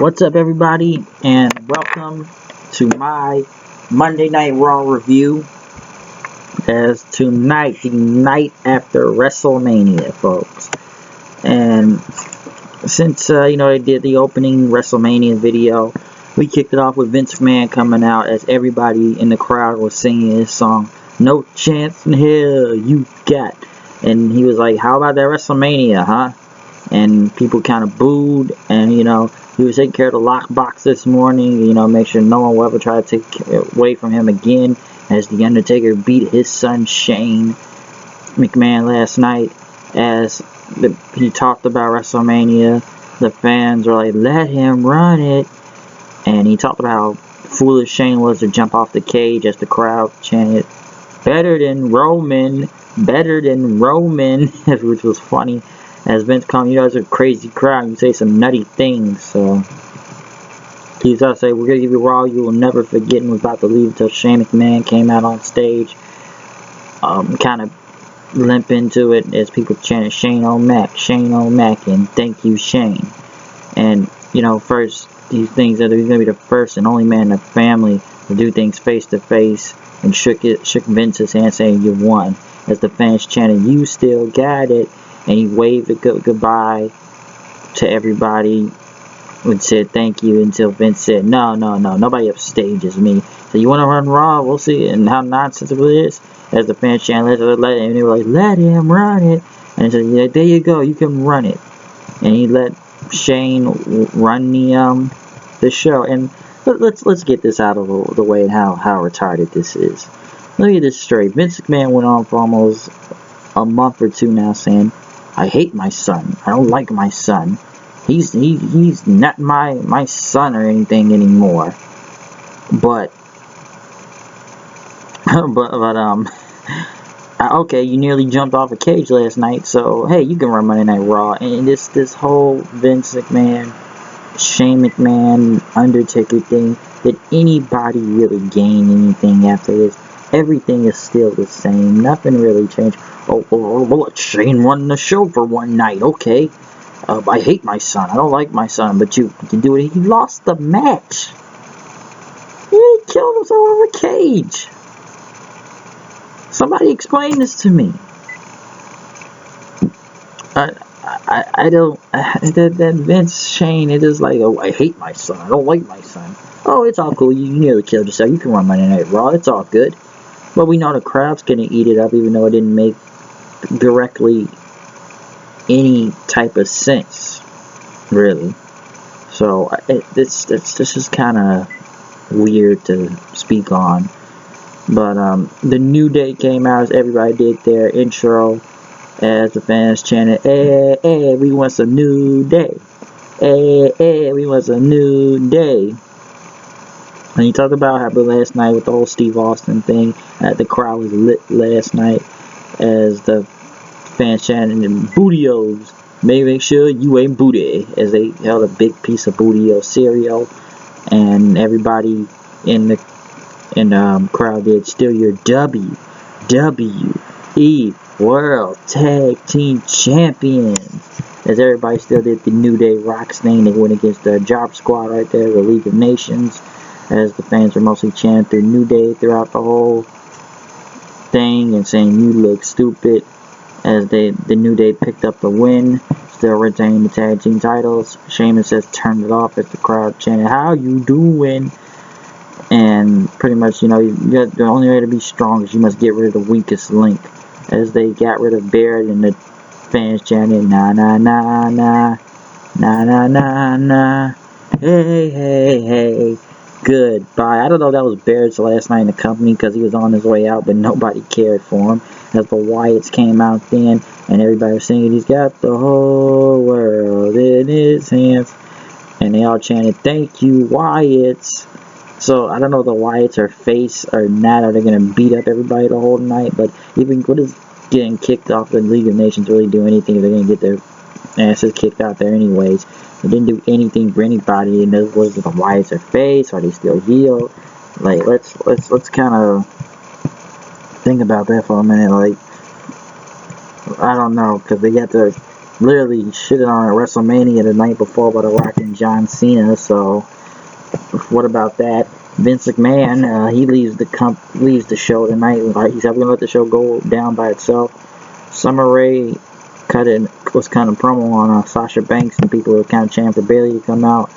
What's up, everybody, and welcome to my Monday Night Raw review. As tonight, the night after WrestleMania, folks. And since they did the opening WrestleMania video, we kicked it off with Vince McMahon coming out as everybody in the crowd was singing his song, "No Chance in Hell You Got," and he was like, "How about that WrestleMania, huh?" And people kind of booed, and he was taking care of the lockbox this morning, make sure no one will ever try to take away from him again, as The Undertaker beat his son Shane McMahon last night. As he talked about WrestleMania, the fans were like, "Let him run it," and he talked about how foolish Shane was to jump off the cage as the crowd chanted, "Better than Roman, better than Roman," which was funny. As Vince comes, it's a crazy crowd. You say some nutty things. So he started to say, "We're gonna give you Raw you will never forget," and was about to leave until Shane McMahon came out on stage, kind of limp into it as people chanted Shane O'Mac, and "Thank you, Shane." And first he thinks that he's gonna be the first and only man in the family to do things face to face, and shook Vince's hand, saying, "You won." As the fans chanted, "You still got it." And he waved a goodbye to everybody and said thank you until Vince said, No, nobody upstages me. So you want to run Raw? We'll see." And how nonsensical it is. As the fans chanted, let him, and they were like, "Let him run it." And he said, "Yeah, there you go, you can run it." And he let Shane run the show. And let's get this out of the way and how retarded this is. Let me get this straight. Vince McMahon went on for almost a month or two now saying, "I hate my son. I don't like my son. He's not my son or anything anymore." But okay, you nearly jumped off a cage last night, so hey, you can run Monday Night Raw. And this whole Vince McMahon, Shane McMahon, Undertaker thing, did anybody really gain anything after this? Everything is still the same. Nothing really changed. We'll let Shane run the show for one night, okay? I hate my son. I don't like my son. But you can do it. He lost the match. He killed himself over a cage. Somebody explain this to me. I don't. That Vince Shane, it is like, "Oh, I hate my son. I don't like my son." Oh, it's all cool. You nearly killed yourself. You can run Monday Night Raw. It's all good. But we know the crowd's gonna eat it up, even though it didn't make directly any type of sense, really. So this is kind of weird to speak on. But the New Day came out as everybody did their intro, as the fans chanted, "Hey, hey, we want some New Day. Hey, hey, we want some New Day." And he talked about how last night with the whole Steve Austin thing, the crowd was lit last night as the fans chanted "Bootios. Make sure you ain't booty," as they held a big piece of Bootio cereal, and everybody in the crowd did "Still your WWE World Tag Team Champions," as everybody still did the New Day Rocks thing. They went against the Job Squad right there, the League of Nations, as the fans were mostly chanting through New Day throughout the whole thing and saying, "You look stupid," as the New Day picked up the win, still retaining the tag team titles. Sheamus says, "Turn it off," as the crowd chanted, "How you doing?" And pretty much, the only way to be strong is you must get rid of the weakest link, as they got rid of Barrett, and the fans chanted, "Na na na na, na na na na, hey hey hey, goodbye." I don't know if that was Barrett's last night in the company because he was on his way out, but nobody cared for him. As the Wyatts came out then, and everybody was singing, "He's got the whole world in his hands," and they all chanted, "Thank you, Wyatts." So I don't know if the Wyatts are face or not. Are they going to beat up everybody the whole night? But even what is getting kicked off the League of Nations really do anything if they're going to get their asses kicked out there anyways? They didn't do anything for anybody. And was the Wyatts are face? Are they still healed? Like, let's kind of think about that for a minute. Like, I don't know, because they got the literally shitted on WrestleMania the night before by The Rock and John Cena. So what about that? Vince McMahon, he leaves the show tonight. He said, "We're gonna let the show go down by itself." Summer Rae was kind of promo on Sasha Banks, and people were kind of chanting for Bayley to come out,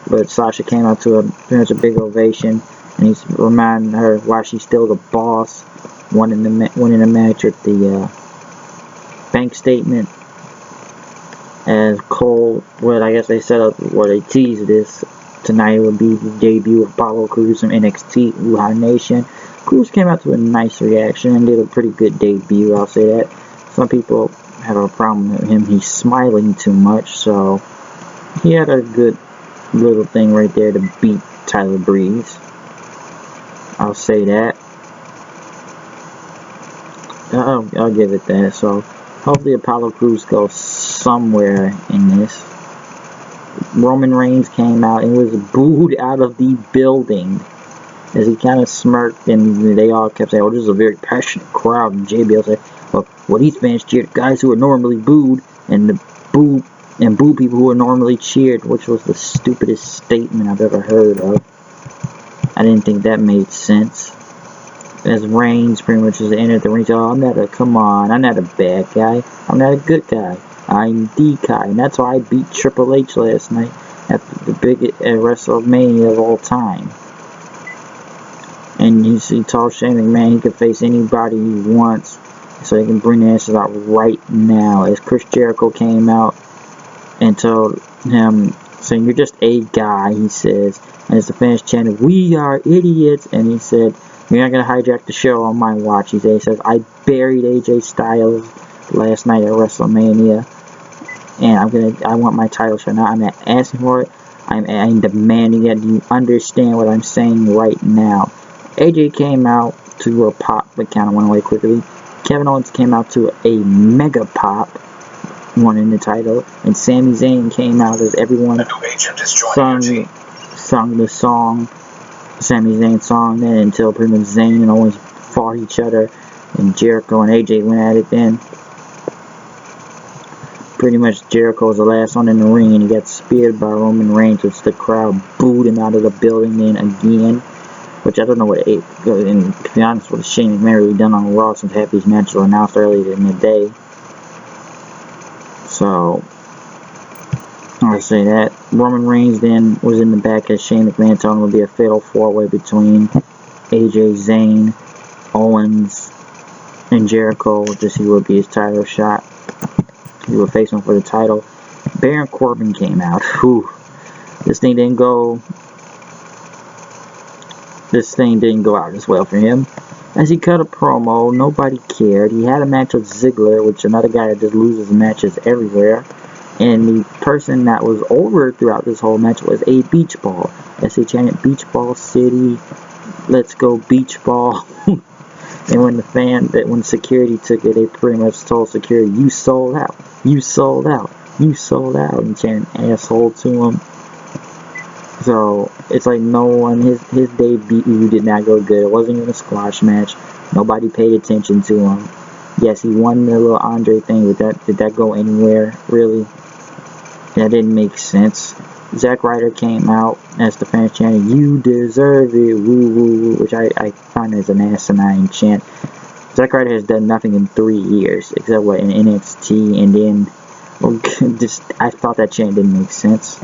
but Sasha came out to a big ovation, and he's reminding her why she's still the boss. Winning the match with the bank statement. As Cole, well, I guess they set up, they teased this tonight would be the debut of Apollo Crews from NXT Wuhan Nation. Crews came out to a nice reaction and did a pretty good debut, I'll say that. Some people have a problem with him. He's smiling too much, so he had a good little thing right there to beat Tyler Breeze. I'll say that. I'll give it that. So hopefully Apollo Crews goes somewhere in this. Roman Reigns came out and was booed out of the building as he kind of smirked, and they all kept saying, "Oh, this is a very passionate crowd." And JBL said, "Well, these fans cheered guys who are normally booed, and boo people who are normally cheered," which was the stupidest statement I've ever heard of. I didn't think that made sense. As Reigns pretty much just entered the ring, "Oh, I'm not a bad guy. I'm not a good guy. I'm the guy, and that's why I beat Triple H last night at the biggest WrestleMania of all time." And he told Shane McMahon he could face anybody he wants, so he can bring the answers out right now. As Chris Jericho came out and told him, saying, "You're just a guy," he says. And as the fans chanted, "We are idiots," and he said, "You're not going to hijack the show on my watch." He says, "I buried AJ Styles last night at WrestleMania, and I want my title shot. Now I'm not asking for it. I'm demanding it. Do you understand what I'm saying right now?" AJ came out to a pop, but kind of went away quickly. Kevin Owens came out to a mega pop, winning the title, and Sami Zayn came out as everyone sung the song, Sami Zayn song, then until pretty much Zayn and Owens fought each other, and Jericho and AJ went at it then. Pretty much Jericho was the last one in the ring, and he got speared by Roman Reigns, which the crowd booed him out of the building then again. Which I don't know what and to be honest, what Shane McMahon really done on Raw since half these matches were announced earlier in the day. So I'll say that. Roman Reigns then was in the back as Shane McMahon told him it would be a fatal four-way between AJ, Zayn, Owens, and Jericho to see what would be his title shot. He would face him for the title. Baron Corbin came out. Whew. This thing didn't go out as well for him. As he cut a promo, nobody cared. He had a match with Ziggler, which another guy that just loses matches everywhere. And the person that was over throughout this whole match was a beach ball. As he chanted, "Beach Ball City, let's go beach ball." And when security took it, they pretty much told security, "You sold out, you sold out, you sold out," and chanted "asshole" to him. So it's like no one, his debut did not go good. It wasn't even a squash match. Nobody paid attention to him. Yes, he won the little Andre thing, but did that go anywhere really? That didn't make sense. Zack Ryder came out as the fans chanted, "You deserve it, woo woo woo," which I find as an asinine chant. Zack Ryder has done nothing in 3 years except in NXT, and then I thought that chant didn't make sense.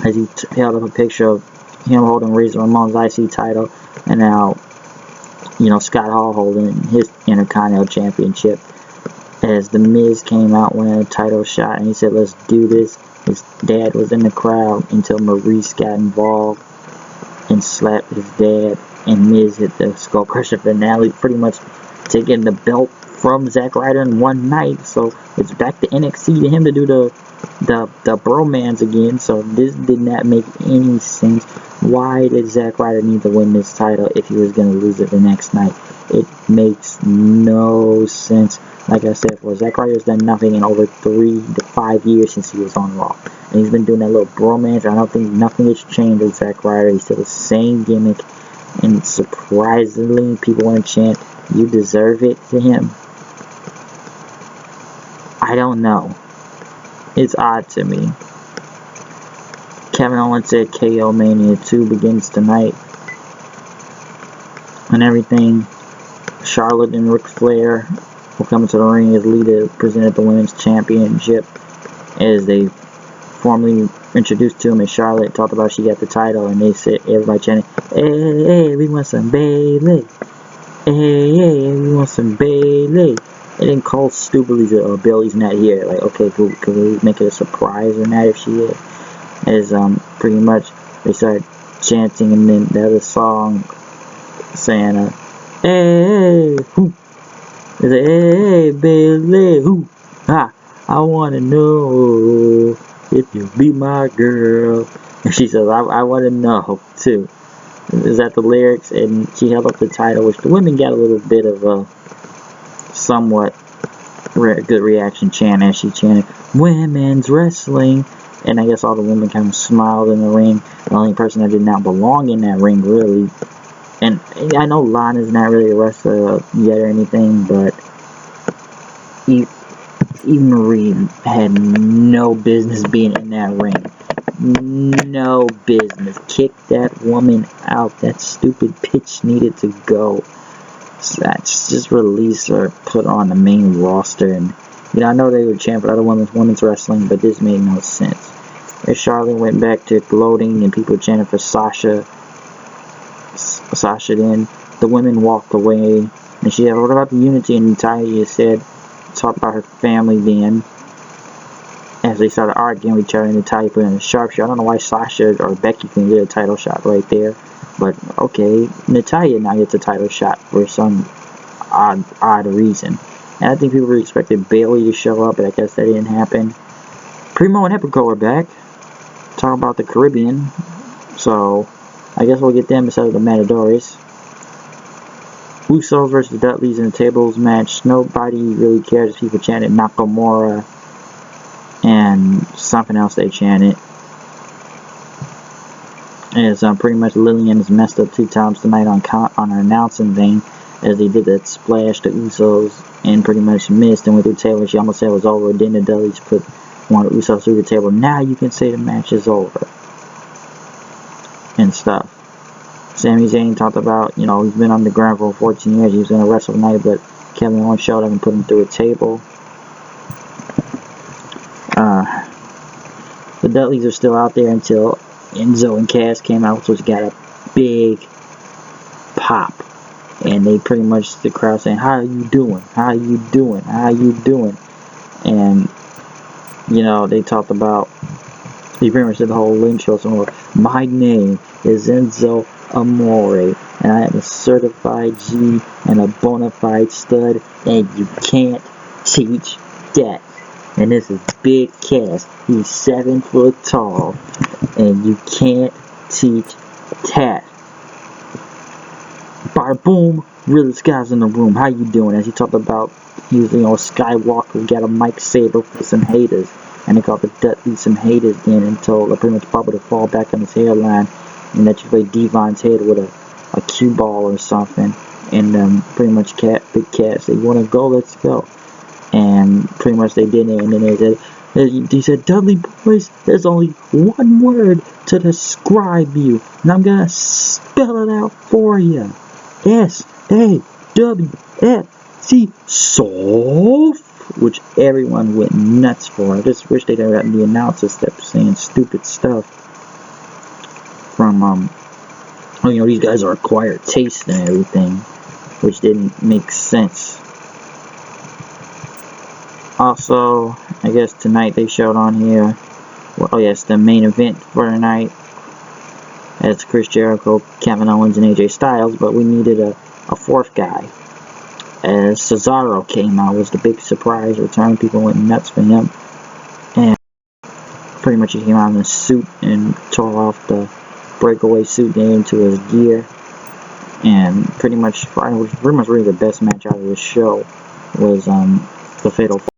As he held up a picture of him holding Razor Ramon's IC title, and now, Scott Hall holding his Intercontinental Championship. As The Miz came out winning a title shot, and he said, "Let's do this." His dad was in the crowd until Maurice got involved and slapped his dad, and Miz hit the Skull Crusher finale, pretty much taking the belt from Zack Ryder in one night. So it's back to NXT to him to do the bromance again. So this did not make any sense. Why did Zack Ryder need to win this title if he was going to lose it the next night? It makes no sense. Like I said before, Zack Ryder's done nothing in over 3 to 5 years since he was on Raw. And he's been doing that little bromance. I don't think nothing has changed with Zack Ryder. He's still the same gimmick. And surprisingly, people want to chant, "You deserve it" to him. I don't know. It's odd to me. Kevin Owens said KO Mania 2 begins tonight. And everything. Charlotte and Ric Flair will come into the ring as Lita presented the Women's Championship, as they formally introduced to him as Charlotte, talked about she got the title, and they said, everybody chanting, hey, hey, we want some Bayley. Hey, hey, we want some Bayley. And then Cole stupidly said, Bayley's not here. Like, okay, could we make it a surprise or not if she is? As pretty much they started chanting, and then the other song saying, hey, who? They say, hey, Bayley, who? Ha, I wanna know if you be my girl. And she says, I wanna know too. Is that the lyrics? And she held up the title, which the women got a little bit of a somewhat good reaction chant as she chanted, women's wrestling. And I guess all the women kind of smiled in the ring. The only person that did not belong in that ring, really. And I know Lana's not really a wrestler yet or anything, but Eve Marie had no business being in that ring. No business. Kick that woman out. That stupid pitch needed to go. So just release her, put her on the main roster. And I know they would chant for other women's wrestling, but this made no sense. As Charlotte went back to gloating and people chanted for Sasha then the women walked away, and she said, what about the unity? And Natalya said, talked about her family then. As they started arguing with each other, and Natalya put in a sharpshooter. I don't know why Sasha or Becky can get a title shot right there, but okay, Natalya now gets a title shot for some odd reason. And I think people really expected Bayley to show up, but I guess that didn't happen. Primo and Epico are back. Talk about the Caribbean, so I guess we'll get them instead of the Matadores. Usos versus the Dudleys in a tables match. Nobody really cares. People chanted Nakamura and something else they chanted. As pretty much Lillian is messed up 2 times tonight on her announcing thing, as they did that splash to Usos and pretty much missed and went through the table. She almost said it was over. Then the Dudleys put one of the Usos through the table. Now you can say the match is over and stuff. Sami Zayn talked about, he's been on the ground for 14 years. He was going to wrestle tonight, but Kevin Owens showed up and put him through a table. The Dudleys are still out there until Enzo and Cass came out, which got a big pop. And they pretty much, the crowd saying, how are you doing? How are you doing? How are you doing? And, they talked about, they pretty much did the whole intro somewhere. My name is Enzo Amore, and I am a certified G and a bona fide stud, and you can't teach that. And this is Big Cass. He's 7 foot tall, and you can't teach that. Bar boom, realest guys in the room. How you doing? As he talked about, he was, Skywalker got a mic saber for some haters, and they called the Dudleys some haters then, until they pretty much Bubba to fall back on his hairline, and that you play Devon's head with a cue ball or something, and pretty much Big Cat said, you want to go? Let's go. And pretty much they did it, and then he said, Dudley boys, there's only one word to describe you, and I'm gonna spell it out for you. SAWFC, soft, which everyone went nuts for. I just wish they'd have gotten the announcers that were saying stupid stuff from these guys are acquired taste and everything, which didn't make sense. Also, I guess tonight they showed on here, the main event for tonight. That's Chris Jericho, Kevin Owens, and AJ Styles, but we needed a 4th guy. As Cesaro came out, was the big surprise return. People went nuts for him. And pretty much he came out in a suit and tore off the breakaway suit into his gear. And pretty much really the best match out of the show was the Fatal 4.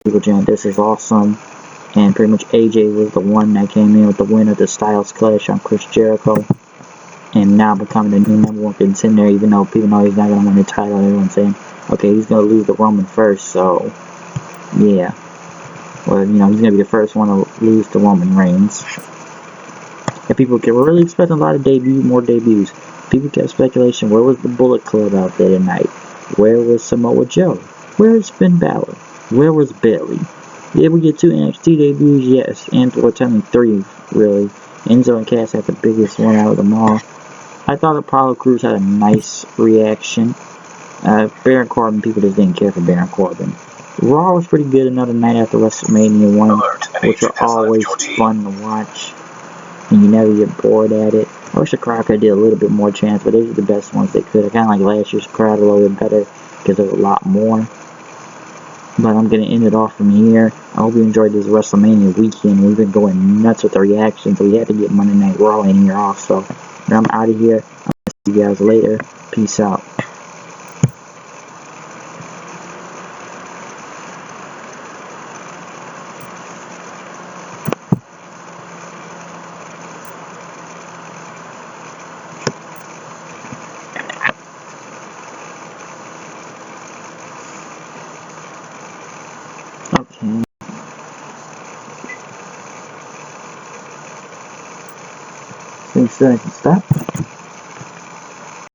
People chanted, this is awesome. And pretty much AJ was the one that came in with the win of the Styles Clash on Chris Jericho. and now becoming the new #1 contender, even though people know he's not going to win the title. Everyone's saying, okay, he's going to lose to Roman first, so yeah. Well, you know, he's going to be the first one to lose to Roman Reigns. And people were really expecting a lot of more debuts. People kept speculation, where was the Bullet Club out there tonight? Where was Samoa Joe? Where is Finn Balor? Where was Bayley? Did we get 2 NXT debuts? Yes. And we're telling 3, really. Enzo and Cass had the biggest one out of them all. I thought Apollo Crews had a nice reaction. Baron Corbin, people just didn't care for Baron Corbin. Raw was pretty good another night after WrestleMania 1, which are always fun to watch, and you never get bored at it. I wish the crowd could have did a little bit more chance, but these are the best ones they could. I kind of like last year's crowd a little bit better because there was a lot more. But I'm going to end it off from here. I hope you enjoyed this WrestleMania weekend. We've been going nuts with the reactions. We had to get Monday Night Raw in here off. So I'm out of here. I'll see you guys later. Peace out. Okay. Things still can stop.